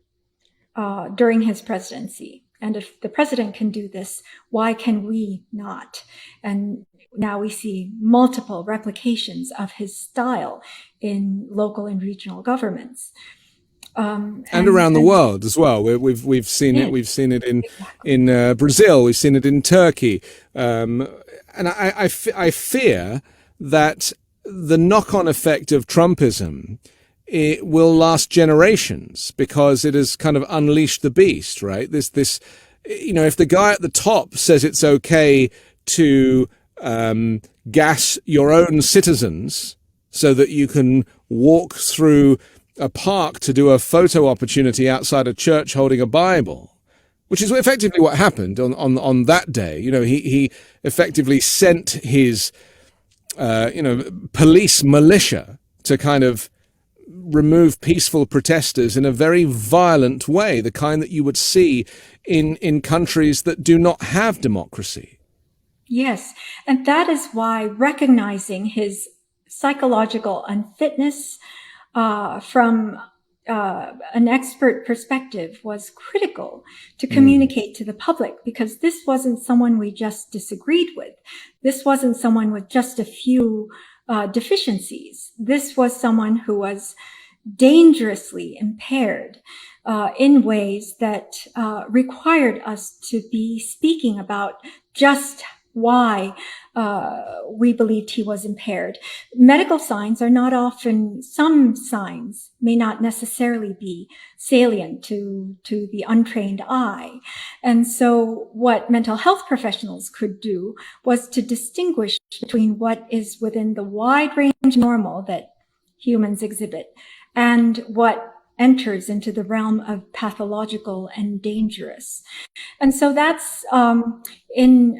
during his presidency. And if the president can do this, why can we not? And now we see multiple replications of his style in local and regional governments. And around the world as well. We've seen it. We've seen it in Brazil. We've seen it in Turkey. And I fear that the knock-on effect of Trumpism, it will last generations because it has kind of unleashed the beast, right? This, if the guy at the top says it's okay to gas your own citizens so that you can walk through a park to do a photo opportunity outside a church holding a Bible, which is effectively what happened on that day. He effectively sent his, police militia to kind of remove peaceful protesters in a very violent way, the kind that you would see in countries that do not have democracy. Yes, and that is why recognizing his psychological unfitness from an expert perspective was critical to communicate to the public, because this wasn't someone we just disagreed with. This wasn't someone with just a few deficiencies. This was someone who was dangerously impaired in ways that required us to be speaking about just why we believed he was impaired. Medical signs are not often, some signs may not necessarily be salient to the untrained eye. And so what mental health professionals could do was to distinguish between what is within the wide range normal that humans exhibit and what enters into the realm of pathological and dangerous. And so that's in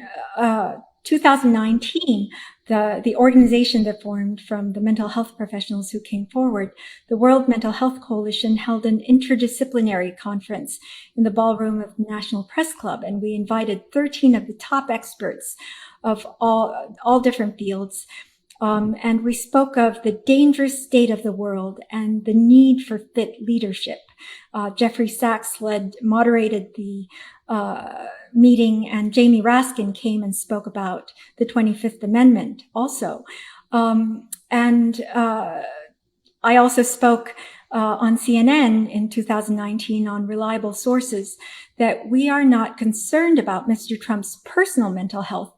2019, the organization that formed from the mental health professionals who came forward, the World Mental Health Coalition, held an interdisciplinary conference in the ballroom of the National Press Club, and we invited 13 of the top experts of all different fields. And we spoke of the dangerous state of the world and the need for fit leadership. Jeffrey Sachs moderated the meeting, and Jamie Raskin came and spoke about the 25th Amendment also. And I also spoke on CNN in 2019 on reliable sources that we are not concerned about Mr. Trump's personal mental health,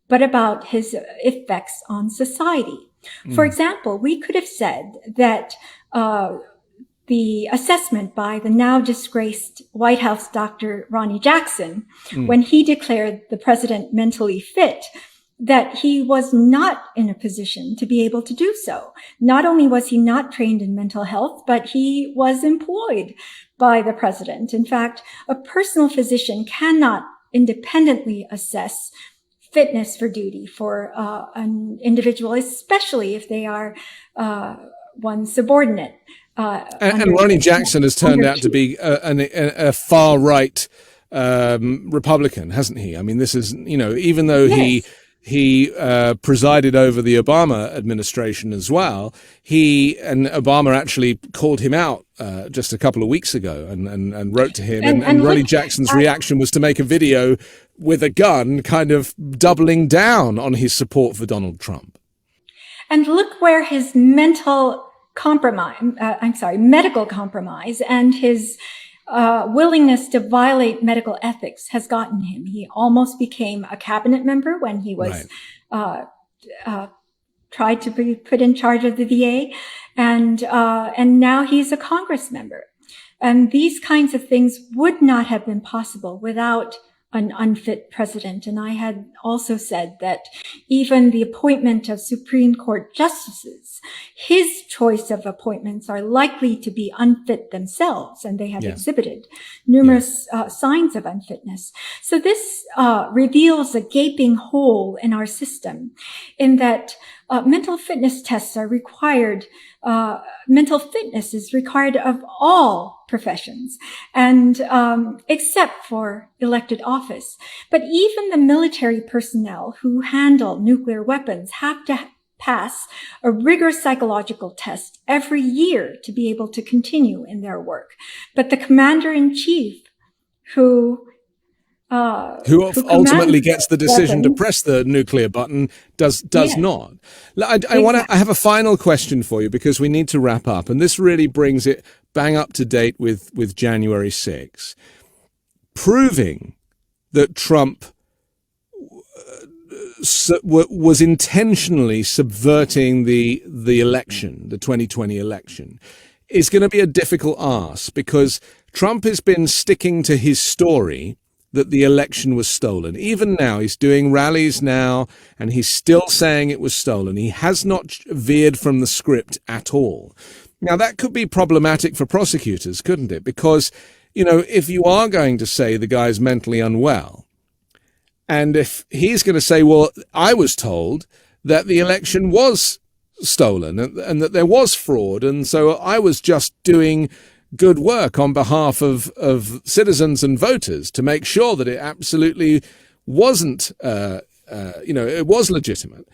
but about his effects on society. For example, we could have said that the assessment by the now disgraced White House Dr. Ronnie Jackson, when he declared the president mentally fit, that he was not in a position to be able to do so. Not only was he not trained in mental health, but he was employed by the president. In fact, a personal physician cannot independently assess fitness for duty for an individual, especially if they are one's subordinate. And Ronnie Jackson has turned out to be a far-right Republican, hasn't he? I mean, this is, even though he presided over the Obama administration as well, and Obama actually called him out just a couple of weeks ago and wrote to him. And Ronnie Jackson's reaction was to make a video with a gun, kind of doubling down on his support for Donald Trump. And look where his medical compromise and his willingness to violate medical ethics has gotten him. He almost became a cabinet member when he was tried to be put in charge of the VA, and now he's a Congress member. And these kinds of things would not have been possible without an unfit president. And I had also said that even the appointment of Supreme Court justices, his choice of appointments are likely to be unfit themselves, and they have exhibited numerous signs of unfitness. So this reveals a gaping hole in our system, in that mental fitness tests are required. Mental fitness is required of all professions, and except for elected office. But even the military personnel who handle nuclear weapons have to pass a rigorous psychological test every year to be able to continue in their work. But the commander-in-chief who ultimately gets the decision to press the nuclear button does not. I have a final question for you, because we need to wrap up, and this really brings it bang up to date with January 6th, proving that Trump was intentionally subverting the election, the 2020 election, is going to be a difficult ask, because Trump has been sticking to his story that the election was stolen. Even now, he's doing rallies now, and he's still saying it was stolen. He has not veered from the script at all. Now, that could be problematic for prosecutors, couldn't it? Because, if you are going to say the guy's mentally unwell, and if he's going to say, well, I was told that the election was stolen and that there was fraud, and so I was just doing good work on behalf of citizens and voters to make sure that it absolutely wasn't, it was legitimate.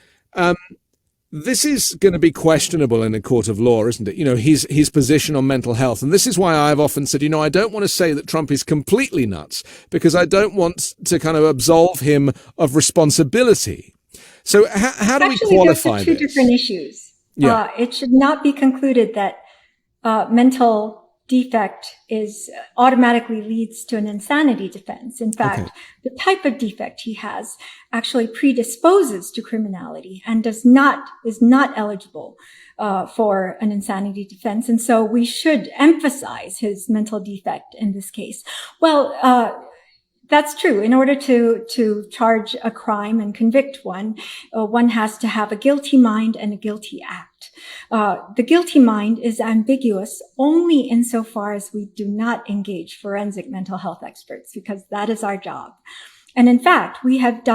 This is going to be questionable in a court of law, isn't it? His position on mental health. And this is why I've often said, I don't want to say that Trump is completely nuts, because I don't want to kind of absolve him of responsibility. So how do we qualify this? Those are two different issues. Yeah. It should not be concluded that mental defect automatically leads to an insanity defense. In fact, the type of defect he has actually predisposes to criminality and is not eligible for an insanity defense. And so we should emphasize his mental defect in this case. Well, that's true. In order to charge a crime and convict one, one has to have a guilty mind and a guilty act. The guilty mind is ambiguous only insofar as we do not engage forensic mental health experts, because that is our job. And in fact, we had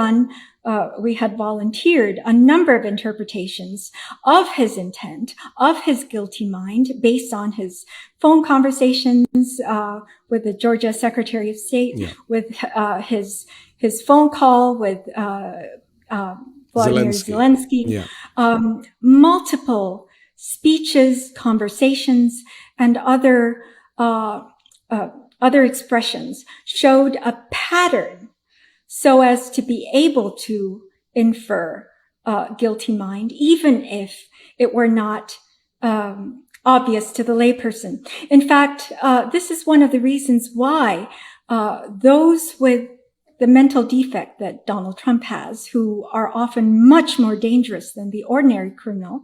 volunteered a number of interpretations of his intent, of his guilty mind, based on his phone conversations with the Georgia Secretary of State, with his phone call with Vladimir Zelensky, multiple speeches, conversations, and other expressions showed a pattern so as to be able to infer guilty mind, even if it were not obvious to the layperson. In fact, this is one of the reasons why those with the mental defect that Donald Trump has, who are often much more dangerous than the ordinary criminal,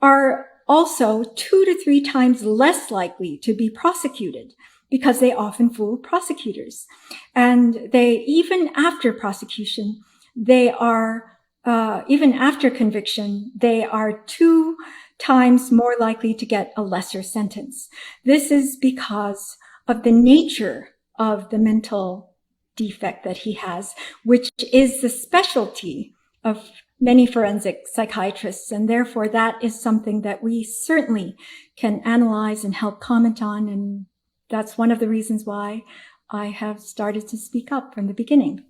are also 2 to 3 times less likely to be prosecuted, because they often fool prosecutors. And even after prosecution, even after conviction, they are 2 times more likely to get a lesser sentence. This is because of the nature of the mental defect that he has, which is the specialty of many forensic psychiatrists. And therefore, that is something that we certainly can analyze and help comment on. And that's one of the reasons why I have started to speak up from the beginning.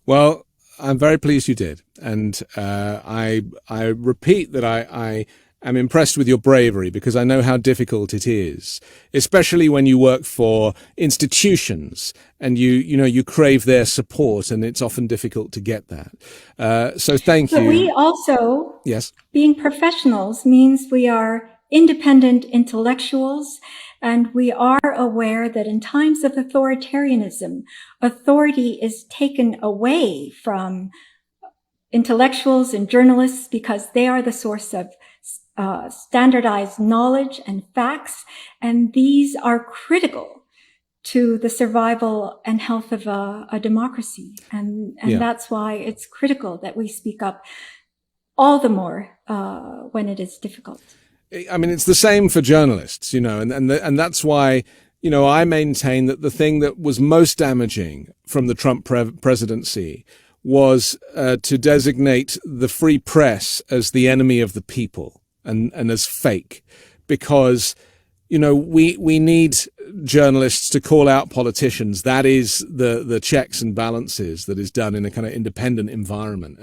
Well, I'm very pleased you did. And I repeat that I am impressed with your bravery, because I know how difficult it is, especially when you work for institutions and you crave their support, and it's often difficult to get that. So thank you. But we also, yes, being professionals means we are independent intellectuals, and we are aware that in times of authoritarianism, authority is taken away from intellectuals and journalists, because they are the source of standardized knowledge and facts, and these are critical to the survival and health of a democracy. And that's why it's critical that we speak up all the more when it is difficult. I mean, it's the same for journalists, and that's why, I maintain that the thing that was most damaging from the Trump presidency was to designate the free press as the enemy of the people and as fake, because we need journalists to call out politicians. That is the checks and balances that is done in a kind of independent environment.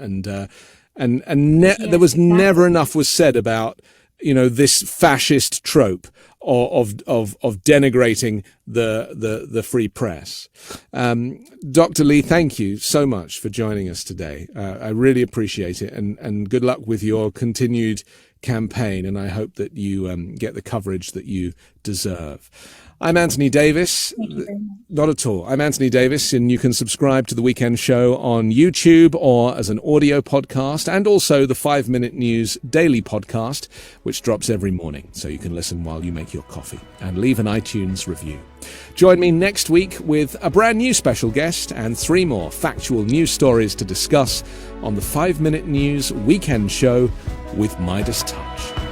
There was never enough was said about, this fascist trope of denigrating the free press. Dr. Lee, thank you so much for joining us today. I really appreciate it, and good luck with your continued campaign, and I hope that you get the coverage that you deserve. I'm Anthony Davis. Thank you very much. Not at all. I'm Anthony Davis, and you can subscribe to The Weekend Show on YouTube or as an audio podcast, and also the 5 Minute News daily podcast, which drops every morning, so you can listen while you make your coffee, and leave an iTunes review. Join me next week with a brand new special guest and 3 more factual news stories to discuss on the 5 Minute News Weekend Show with Midas Touch.